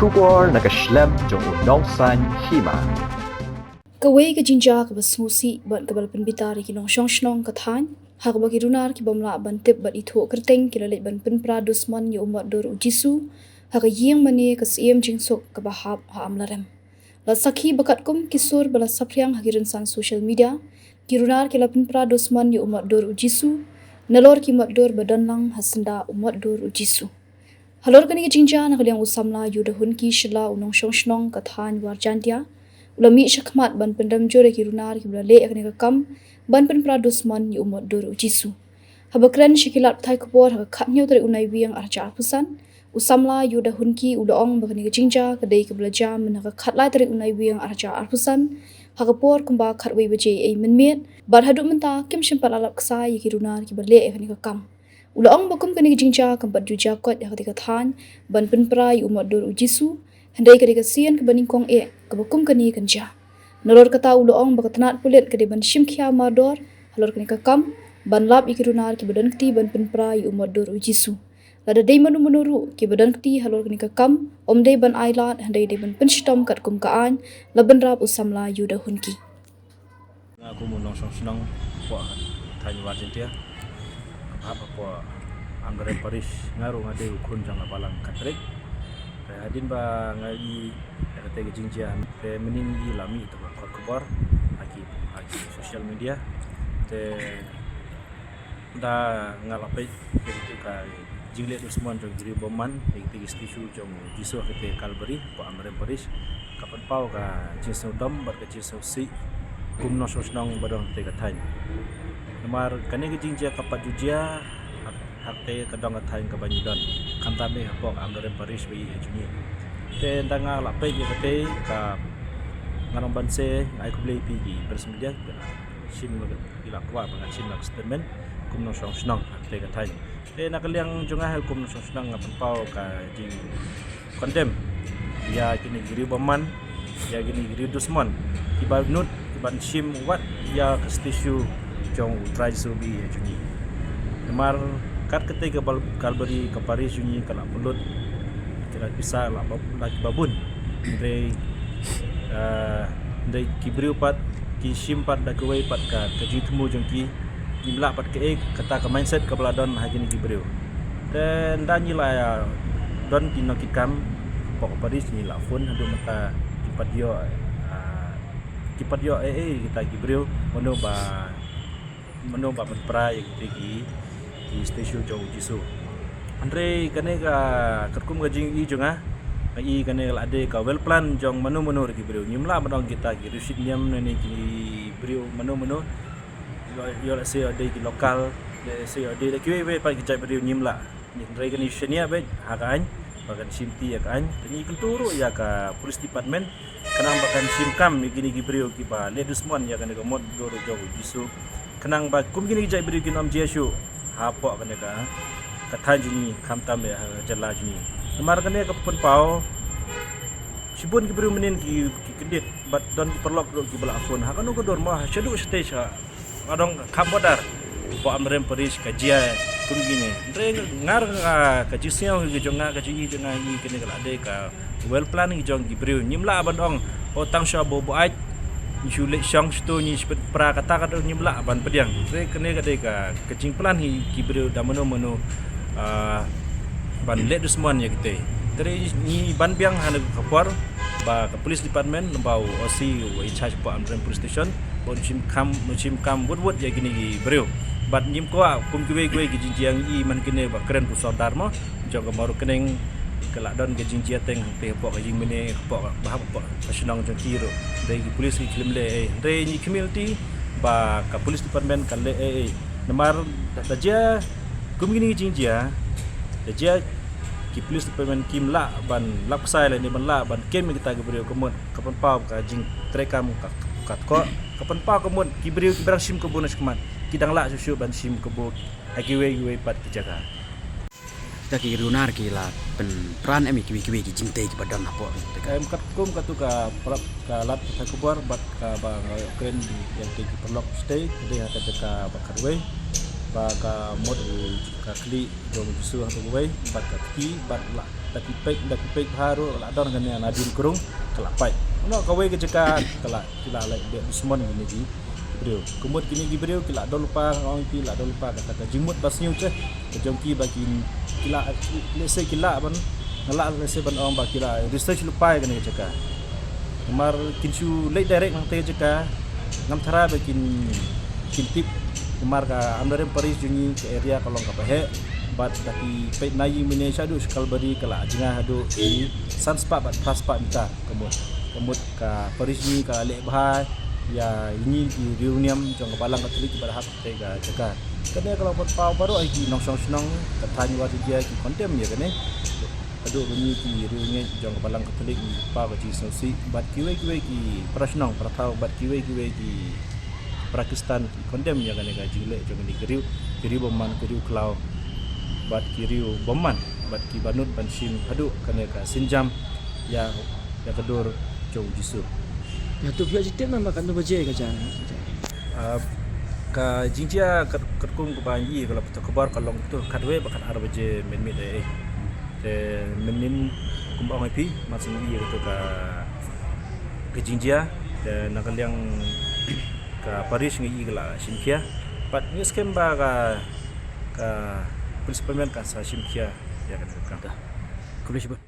Shubor nakaslem jong unong san hima. Kawai ka jinja ka basmusi ban ka balpan bitari ki long shong shnong ka than hak ba ki runar ki bamla ban tip ban itho kerteng ki lalit ban pen pradus man yo umat dor ujisu hak yeng mani ka siem jing sok ka bahab ha amlarem la sakhi bakat kum kisur bala sapriang hakirin san social media ki runar ki lapen pradus man yo umat dor ujisu nalor ki umat dor badan lang hasenda umat dor ujisu halor kani ki jinja na kaliang usamla yuda hun ki shila unong shong shnong ka than war jantia ulami shakmat ban pendam jore ki runar ki bla le akne ka kam ban pen pradus man ni umot dor ujisu habakran shikilat thai kupor ha khatnyo tare unai wiang archa pusan usamla yuda hunki udaong bakani ka jingja ka dei ka bla jam na ka khatlai tare unai wiang archa arpusan ha kapor kumba khatwei beje ei menmet bar hadu menta kim shimpal alap ksa ki runar ki bla le akne ka kam udaong bakum kani ka jingja kam bat juja kot ha ka than ban pen prai umot dor ujisu handai ka sian ka baning kong ka bakum kani kanja nalor kata uloong bakatanat pulit ka ban shimkhia mador halor kani ka kam ban lab ikirunar ki badan kti ban penpra yu umador ujisu lada dei manu menuru ki badan kti halor kani ka kam omdei ban ailat handai dei ban penstom kat kum kaan laban rap usamla yuda hunki aku munong song po tanya warjentia apa po anggere paris ngaru ngade ukun jang balang katrik hadin ba ngai kate gejingjian te meningi lami to kabar aki social media te da ngalapai gitu ka jingle usman jong giri boman iki istisu jong jiso kate kalbari po amre paris kapan pau ka jiso dom bar ka jiso si kumno sosnong badong te kathai namar kane gejingja kapat jujia hakte kadang athain ka banyidon kantame hapok amre paris wi ejuni te ndanga la pe ye kate ka ngarong banse ai kublei pigi persmedia sim ila kwa bang sim la statement kumno sosnong hakte kathai te nakaliang junga hel kumno sosnong ngapan pau ka jing kondem ya kini giri baman ya gini giri dusman kibar nut kiban sim wat ya kastisu jong try subi ejuni namar kat ketika kalbari ke Paris junyi kala pulut kira bisa lah lagi babun dari kibriu pat ki simpat da kuai pat ka kejitmu jengki jimla pat ke kata ke mindset ke beladon hajin kibriu dan danyi lah ya don kino kikam pok Paris ni la fun hadu mata kipat yo kita kibriu meno ba berprai gitu di stasiun jauh jisu andre kane ka katkum gajing i junga i kane ade ka well plan jong manu ri brio nyimla madong kita gi rusit nyam nani ki brio manu yo la se ade ki lokal de se ade ki we pa ki jai brio nyimla ni andre kane shenia be hakan bagan simti ya kan ni kenturu ya ka police department kanang bakan simkam gini gi brio ki ba ledusmon ya kane ka mod doro jauh jisu kanang ba kum gini jai brio ki nam jeshu apa kene ka katha jini khamtam ya jala jini mar kene ka pun pau sibun ki beru menin ki kedit bat don ki perlok ki bala afun ha kanu ko dor ma shedu stage adong khabodar po amrem paris ka jia kun gini re ngar ka jisiao ki jonga ka ji jonga ni kene kala de ka well plan ki jong ki beru nyimla bandong o tang sha bo ai Jule shang sto ni sepet pra kata kata nyimla ban pediang re kene kade ka kecing plan hi kibreu da meno ban let dusman ya kite tere ni ban biang han kapor ba ka police department lembau osi wa in charge pa amren police station bon chim kam wot ya gini gi breu bat nyim ko kum kiwe gi jinjiang i man kene ba keren ku saudar mo jong baru keneng kelak don ke jinjia teng te pok jing mene pok bahap pok nasional jong kiro dari polis ki klimle dari ni community ba ka police department kalle namar daja kumgini jinjia daja ki police department kimla ban lapsai le ni ban la ban kem kita gebrio kemut kapan pau ka jing trekam ka ko kapan pau kemut ki brio ki berang sim ke bonus kemat kidang la susu ban sim ke bo agiwe pat kijaga taki runar ki la pen pran emi ki jingte ki badan apo ka em kat kum katu ka prap ka lat ka kubar bat ka ba kren yang ki perlok stay de hata ka bakarwe ba ka mod ka kli jom jisu hatu we bat ka ki bat la tapi pek baru la don kan Nadine Kurung kelapai no kawe ke jeka kala kila lai dia Usman gini ji beliau kumut gini beliau kila do lupa orang kila do lupa kata jimut basnyu ceh kejongki bagi kila lese kila ban ngalak lese ban orang ba kila research lupa kan jeka kemar kinsu late direct nang te jeka ngam thara bakin kintip kemar ka amdarim Paris jungi ke area kalong ka bahe bat tapi pet nayi mine shadu sekal bari kala jinga hadu i sanspa bat praspa mita kemut ka Paris ni ka lek bahai ya ini di reunion jong balang katolik berhak te ga jaka kene kalau pot pau baru ai ki nong song katanya wa dia ki kontem ya kene adu bunyi ki reunion jong balang katolik ni pa ba ji sosi bat kiwe ki prasnong pratau bat kiwe ki Pakistan ki kontem ya kene ga jile jong ni geriu bomman geriu klau bat kiriu bomman bat ki banut banshim hadu kene ka sinjam ya kedur jong jisu Ya tu pihak situ memang kan tu baje ke jangan. Ka jingjia kerkum ke banji kalau betul kebar kalau tu kadwe bakat arab je min te min kumbang ip masing i itu ke jingjia dan nakal yang ka Paris ngi gala simkia pat ni skem ba ka principalmente ka sa simkia ya kan Kulish ba